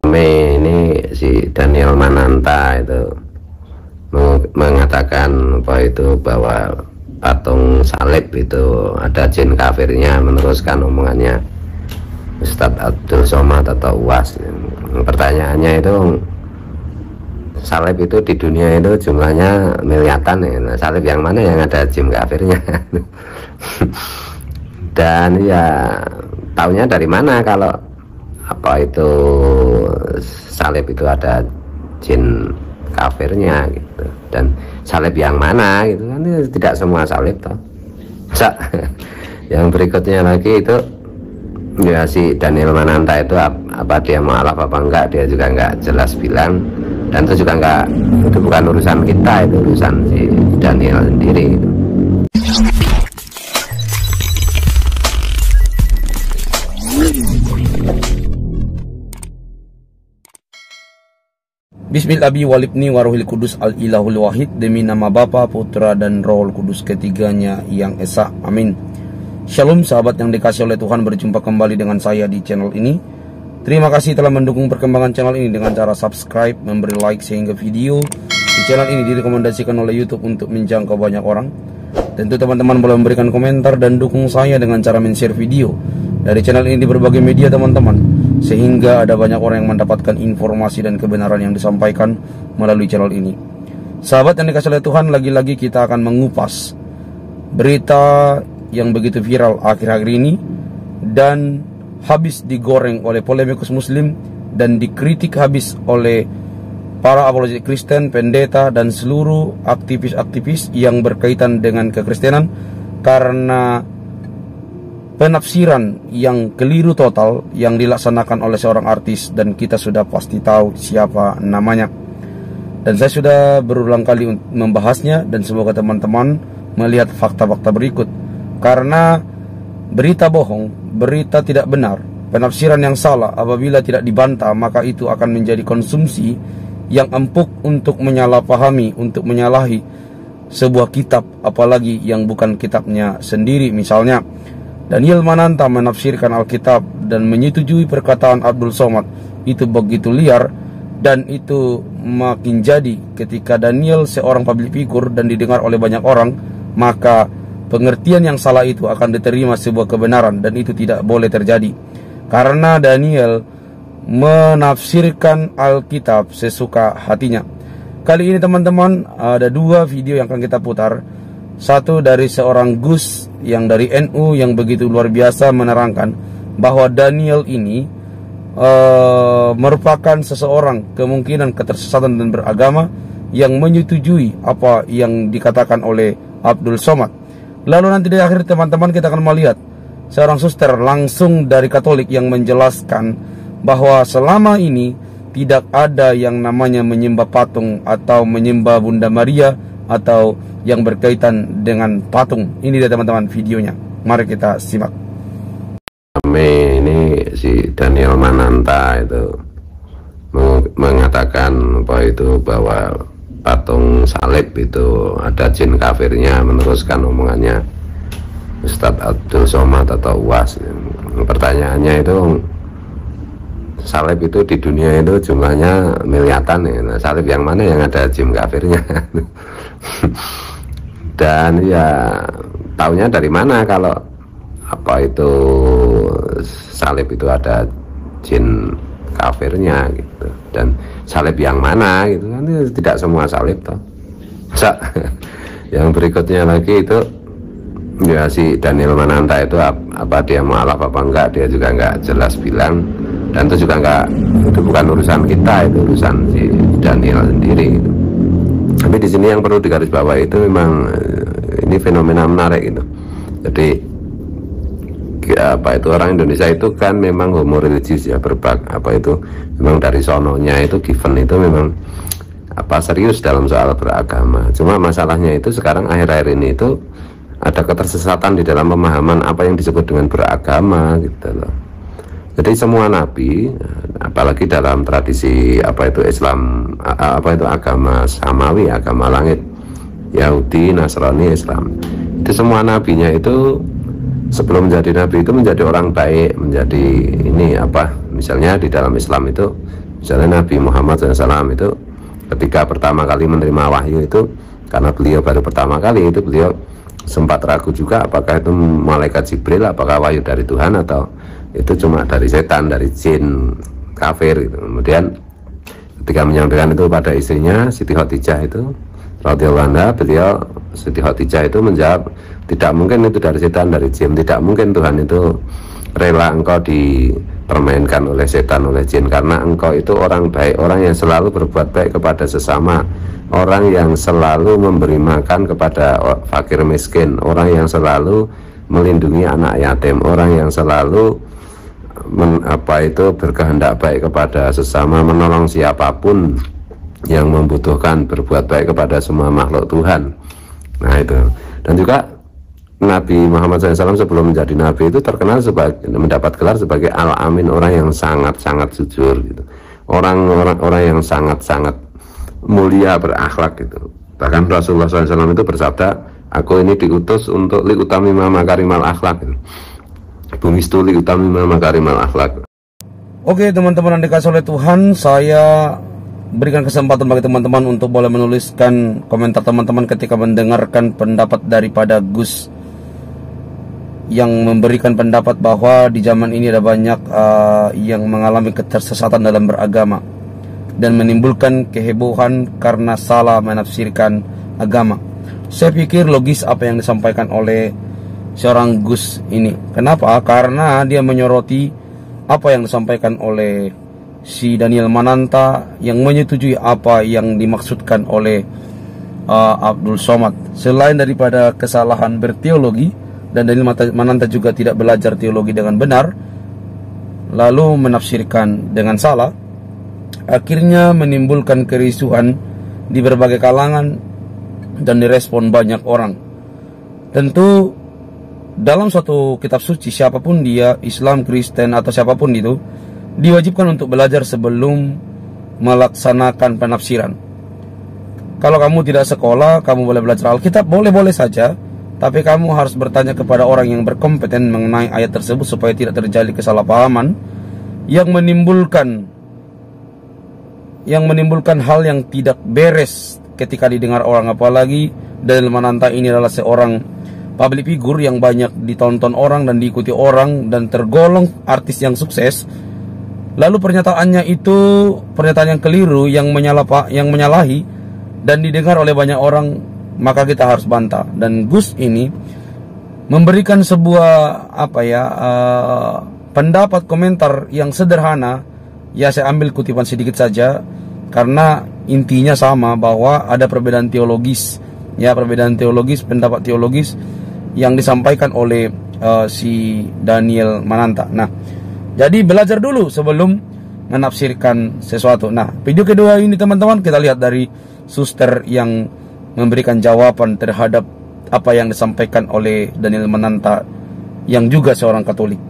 Ini si Daniel Mananta itu mengatakan bahwa patung salib itu ada jin kafirnya, meneruskan omongannya Ustadz Abdul Somad atau UAS. Pertanyaannya itu, salib itu di dunia itu jumlahnya miliatan ya. Nah, salib yang mana yang ada jin kafirnya? Dan ya taunya dari mana kalau itu salib itu ada jin kafirnya gitu. Dan salib yang mana gitu kan, tidak semua salib toh. Yang berikutnya lagi itu ya si Daniel Mananta itu apa dia mualaf apa enggak, dia juga enggak jelas bilang, dan itu juga enggak, itu bukan urusan kita, itu urusan si Daniel sendiri gitu. Bismillahi walibni waruhil kudus al-ilahul wahid, demi nama Bapa, Putra, dan Rohul Kudus ketiganya yang esa, amin. Shalom sahabat yang dikasih oleh Tuhan, berjumpa kembali dengan saya di channel ini. Terima kasih telah mendukung perkembangan channel ini dengan cara subscribe, memberi like, sehingga video di channel ini direkomendasikan oleh YouTube untuk menjangkau banyak orang. Tentu teman-teman boleh memberikan komentar dan dukung saya dengan cara men-share video dari channel ini di berbagai media teman-teman, sehingga ada banyak orang yang mendapatkan informasi dan kebenaran yang disampaikan melalui channel ini. Sahabat yang dikasih oleh Tuhan, lagi-lagi kita akan mengupas berita yang begitu viral akhir-akhir ini dan habis digoreng oleh polemikus muslim dan dikritik habis oleh para apologet Kristen, pendeta, dan seluruh aktivis-aktivis yang berkaitan dengan kekristenan karena penafsiran yang keliru total yang dilaksanakan oleh seorang artis, dan kita sudah pasti tahu siapa namanya. Dan saya sudah berulang kali membahasnya, dan semoga teman-teman melihat fakta-fakta berikut. Karena berita bohong, berita tidak benar, penafsiran yang salah apabila tidak dibantah, maka itu akan menjadi konsumsi yang empuk untuk menyalahpahami, untuk menyalahi sebuah kitab, apalagi yang bukan kitabnya sendiri. Misalnya Daniel Mananta menafsirkan Alkitab dan menyetujui perkataan Abdul Somad, itu begitu liar, dan itu makin jadi ketika Daniel seorang public figure dan didengar oleh banyak orang, maka pengertian yang salah itu akan diterima sebuah kebenaran, dan itu tidak boleh terjadi. Karena Daniel menafsirkan Alkitab sesuka hatinya. Kali ini teman-teman ada dua video yang akan kita putar. Satu dari seorang Gus yang dari NU yang begitu luar biasa menerangkan bahwa Daniel ini merupakan seseorang kemungkinan ketersesatan dan beragama yang menyetujui apa yang dikatakan oleh Abdul Somad. Lalu nanti di akhir teman-teman kita akan melihat seorang suster langsung dari Katolik yang menjelaskan bahwa selama ini tidak ada yang namanya menyembah patung atau menyembah Bunda Maria atau yang berkaitan dengan patung. Ini dia teman-teman videonya, mari kita simak. Ini si Daniel Mananta itu mengatakan bahwa patung salib itu ada jin kafirnya, meneruskan omongannya Ustadz Abdul Somad atau UAS. Pertanyaannya itu, salib itu di dunia itu jumlahnya miliatan ya. Nah, salib yang mana yang ada jin kafirnya? Dan ya taunya dari mana kalau itu salib itu ada jin kafirnya gitu. Dan salib yang mana gitu kan, tidak semua salib toh. Yang berikutnya lagi itu ya si Daniel Mananta itu apa dia mualaf apa enggak, dia juga enggak jelas bilang, dan itu juga enggak, itu bukan urusan kita, itu urusan si Daniel sendiri gitu. Tapi di sini yang perlu digarisbawahi itu memang ini fenomena menarik gitu. Jadi itu orang Indonesia itu kan memang homo religius ya, memang dari sononya itu given itu memang serius dalam soal beragama. Cuma masalahnya itu sekarang akhir-akhir ini itu ada ketersesatan di dalam pemahaman apa yang disebut dengan beragama gitu loh. Jadi semua nabi, apalagi dalam tradisi Islam, agama samawi, agama langit, Yahudi, Nasrani, Islam, itu semua nabinya itu sebelum menjadi nabi itu menjadi orang baik, menjadi misalnya di dalam Islam itu Misalnya Nabi Muhammad SAW itu ketika pertama kali menerima wahyu itu, karena beliau baru pertama kali itu, beliau sempat ragu juga apakah itu malaikat Jibril, apakah wahyu dari Tuhan atau itu cuma dari setan, dari jin kafir gitu. Kemudian ketika menyampaikan itu pada istrinya Siti Khadijah itu radhiyallahu anha, beliau Siti Khadijah itu menjawab, tidak mungkin itu dari setan, dari jin, tidak mungkin Tuhan itu rela engkau dipermainkan oleh setan, oleh jin, karena engkau itu orang baik, orang yang selalu berbuat baik kepada sesama, orang yang selalu memberi makan kepada fakir miskin, orang yang selalu melindungi anak yatim, orang yang selalu berkehendak baik kepada sesama, menolong siapapun yang membutuhkan, berbuat baik kepada semua makhluk Tuhan. Nah itu. Dan juga Nabi Muhammad SAW sebelum menjadi Nabi itu terkenal sebagai, mendapat gelar sebagai Al-Amin, orang yang sangat-sangat jujur gitu. Orang yang sangat-sangat mulia berakhlak gitu. Bahkan Rasulullah SAW itu bersabda, aku ini diutus untuk liutami makarimal akhlak gitu. Bumistu liutami makarimal akhlak. Oke teman-teman yang dikasih oleh Tuhan, saya berikan kesempatan bagi teman-teman untuk boleh menuliskan komentar teman-teman ketika mendengarkan pendapat daripada Gus yang memberikan pendapat bahwa di zaman ini ada banyak yang mengalami ketersesatan dalam beragama dan menimbulkan kehebohan karena salah menafsirkan agama. Saya pikir logis apa yang disampaikan oleh seorang Gus ini. Kenapa? Karena dia menyoroti apa yang disampaikan oleh si Daniel Mananta yang menyetujui apa yang dimaksudkan oleh Abdul Somad. Selain daripada kesalahan berteologi, dan Daniel Mananta juga tidak belajar teologi dengan benar, lalu menafsirkan dengan salah, akhirnya menimbulkan kerisuhan di berbagai kalangan dan direspon banyak orang. Tentu dalam suatu kitab suci, siapapun dia, Islam, Kristen, atau siapapun itu, diwajibkan untuk belajar sebelum melaksanakan penafsiran. Kalau kamu tidak sekolah, kamu boleh belajar Alkitab, boleh-boleh saja, tapi kamu harus bertanya kepada orang yang berkompeten mengenai ayat tersebut supaya tidak terjadi kesalahpahaman yang menimbulkan hal yang tidak beres ketika didengar orang. Apalagi Daniel Mananta ini adalah seorang public figure yang banyak ditonton orang dan diikuti orang dan tergolong artis yang sukses. Lalu pernyataannya itu pernyataan yang keliru, yang menyalahi dan didengar oleh banyak orang, maka kita harus bantah. Dan Gus ini memberikan sebuah pendapat komentar yang sederhana. Ya, saya ambil kutipan sedikit saja karena intinya sama, bahwa ada perbedaan teologis, ya, perbedaan teologis, pendapat teologis yang disampaikan oleh si Daniel Mananta. Nah, jadi belajar dulu sebelum menafsirkan sesuatu. Nah, video kedua ini teman-teman, kita lihat dari suster yang memberikan jawaban terhadap apa yang disampaikan oleh Daniel Mananta yang juga seorang Katolik.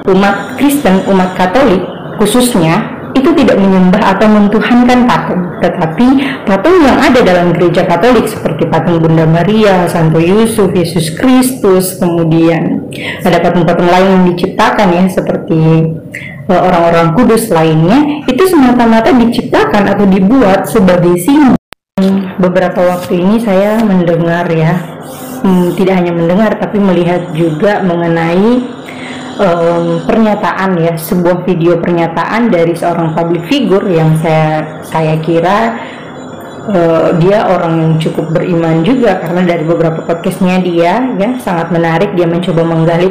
Umat Kristen, umat Katolik khususnya, itu tidak menyembah atau mentuhankan patung, tetapi patung yang ada dalam gereja Katolik seperti patung Bunda Maria, Santo Yusuf, Yesus Kristus, kemudian ada patung-patung lain yang diciptakan ya, seperti orang-orang kudus lainnya, itu semata-mata diciptakan atau dibuat sebagai simbol. Beberapa waktu ini saya mendengar ya, tidak hanya mendengar tapi melihat juga mengenai pernyataan ya, sebuah video pernyataan dari seorang public figure yang saya kira dia orang yang cukup beriman juga, karena dari beberapa podcastnya dia ya sangat menarik. Dia mencoba menggali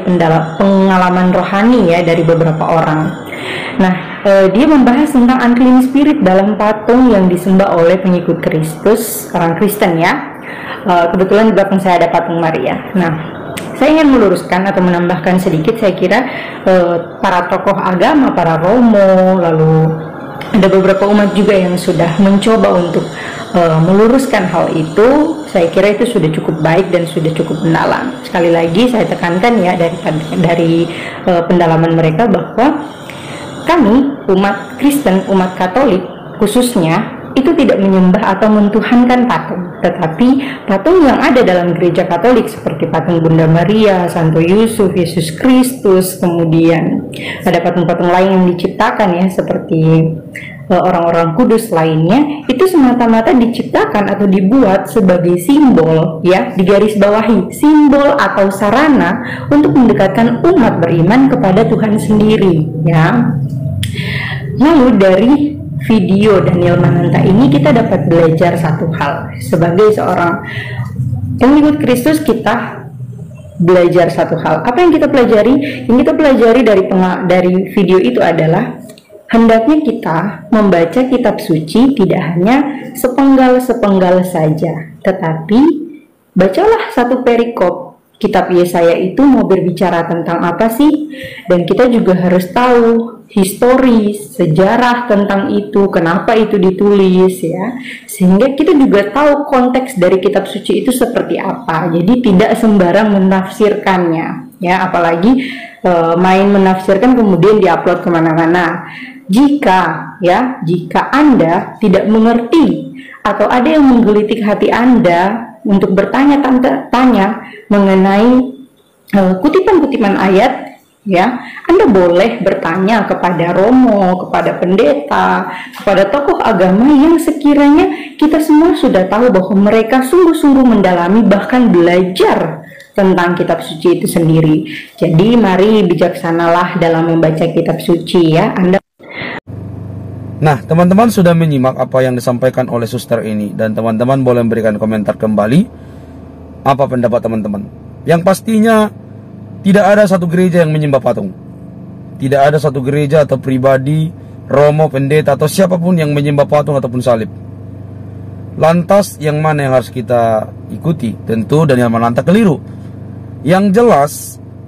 pengalaman rohani ya dari beberapa orang. Nah, dia membahas tentang unclean spirit dalam patung yang disembah oleh pengikut Kristus, orang Kristen ya. Kebetulan di belakang saya ada patung Maria. Nah, saya ingin meluruskan atau menambahkan sedikit. Saya kira para tokoh agama, para romo, lalu ada beberapa umat juga yang sudah mencoba untuk meluruskan hal itu. Saya kira itu sudah cukup baik dan sudah cukup mendalam. Sekali lagi saya tekankan ya dari pendalaman mereka bahwa kami umat Kristen, umat Katolik khususnya, itu tidak menyembah atau mentuhankan patung, tetapi patung yang ada dalam gereja Katolik seperti patung Bunda Maria, Santo Yusuf, Yesus Kristus, kemudian ada patung-patung lain yang diciptakan ya seperti orang-orang kudus lainnya, itu semata-mata diciptakan atau dibuat sebagai simbol ya, digarisbawahi simbol atau sarana untuk mendekatkan umat beriman kepada Tuhan sendiri ya. Lalu dari video Daniel Mananta ini kita dapat belajar satu hal. Sebagai seorang pengikut Kristus, kita belajar satu hal. Apa yang kita pelajari? Yang kita pelajari dari video itu adalah hendaknya kita membaca kitab suci tidak hanya sepenggal-sepenggal saja, tetapi bacalah satu perikop. Kitab Yesaya itu mau berbicara tentang apa sih? Dan kita juga harus tahu histori, sejarah tentang itu, kenapa itu ditulis ya. Sehingga kita juga tahu konteks dari kitab suci itu seperti apa. Jadi tidak sembarang menafsirkannya ya, apalagi main menafsirkan kemudian diupload kemana-mana. Jika Anda tidak mengerti atau ada yang menggelitik hati Anda untuk bertanya-tanya mengenai kutipan-kutipan ayat ya, Anda boleh bertanya kepada romo, kepada pendeta, kepada tokoh agama yang sekiranya kita semua sudah tahu bahwa mereka sungguh-sungguh mendalami bahkan belajar tentang kitab suci itu sendiri. Jadi mari bijaksanalah dalam membaca kitab suci ya. Nah, teman-teman sudah menyimak apa yang disampaikan oleh suster ini, dan teman-teman boleh memberikan komentar kembali apa pendapat teman-teman. Yang pastinya tidak ada satu gereja yang menyembah patung. Tidak ada satu gereja atau pribadi, romo, pendeta atau siapapun yang menyembah patung ataupun salib. Lantas yang mana yang harus kita ikuti? Tentu Daniel Mananta keliru. Yang jelas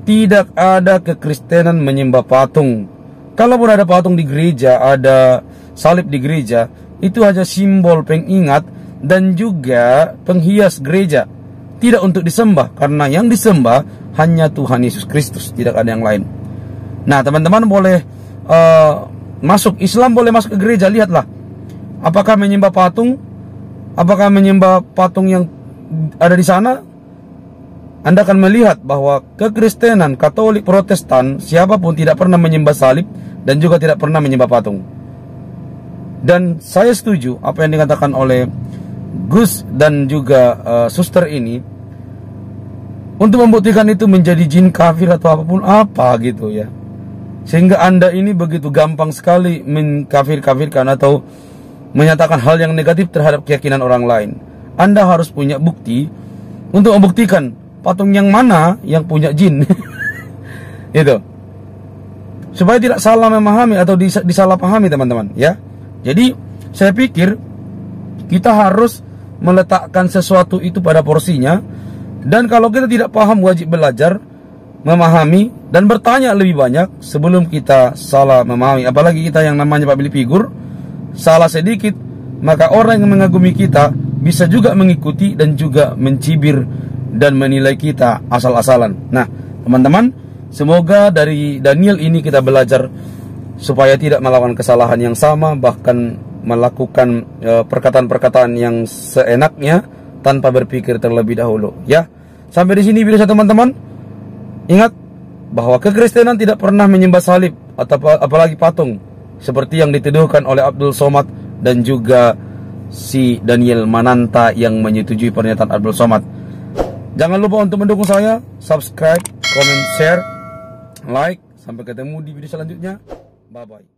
tidak ada kekristenan menyembah patung. Kalaupun ada patung di gereja, ada salib di gereja, itu hanya simbol pengingat dan juga penghias gereja, tidak untuk disembah, karena yang disembah hanya Tuhan Yesus Kristus, tidak ada yang lain. Nah, teman-teman boleh masuk Islam, boleh masuk ke gereja, lihatlah apakah menyembah patung, apakah menyembah patung yang ada di sana. Anda akan melihat bahwa kekristenan, Katolik, Protestan, siapapun tidak pernah menyembah salib dan juga tidak pernah menyembah patung. Dan saya setuju apa yang dikatakan oleh Gus dan juga suster ini, untuk membuktikan itu menjadi jin kafir atau apapun apa gitu ya. Sehingga Anda ini begitu gampang sekali mengkafir-kafirkan atau menyatakan hal yang negatif terhadap keyakinan orang lain. Anda harus punya bukti untuk membuktikan patung yang mana yang punya jin. Itu supaya tidak salah memahami atau disalahpahami teman-teman ya. Jadi saya pikir kita harus meletakkan sesuatu itu pada porsinya, dan kalau kita tidak paham wajib belajar, memahami dan bertanya lebih banyak sebelum kita salah memahami. Apalagi kita yang namanya public figure, salah sedikit maka orang yang mengagumi kita bisa juga mengikuti dan juga mencibir dan menilai kita asal-asalan. Nah, teman-teman, semoga dari Daniel ini kita belajar supaya tidak melakukan kesalahan yang sama, bahkan melakukan perkataan-perkataan yang seenaknya tanpa berpikir terlebih dahulu. Ya, sampai di sini video saya teman-teman. Ingat bahwa kekristenan tidak pernah menyembah salib atau apalagi patung seperti yang dituduhkan oleh Abdul Somad dan juga si Daniel Mananta yang menyetujui pernyataan Abdul Somad. Jangan lupa untuk mendukung saya, subscribe, comment, share, like. Sampai ketemu di video selanjutnya. Bye-bye.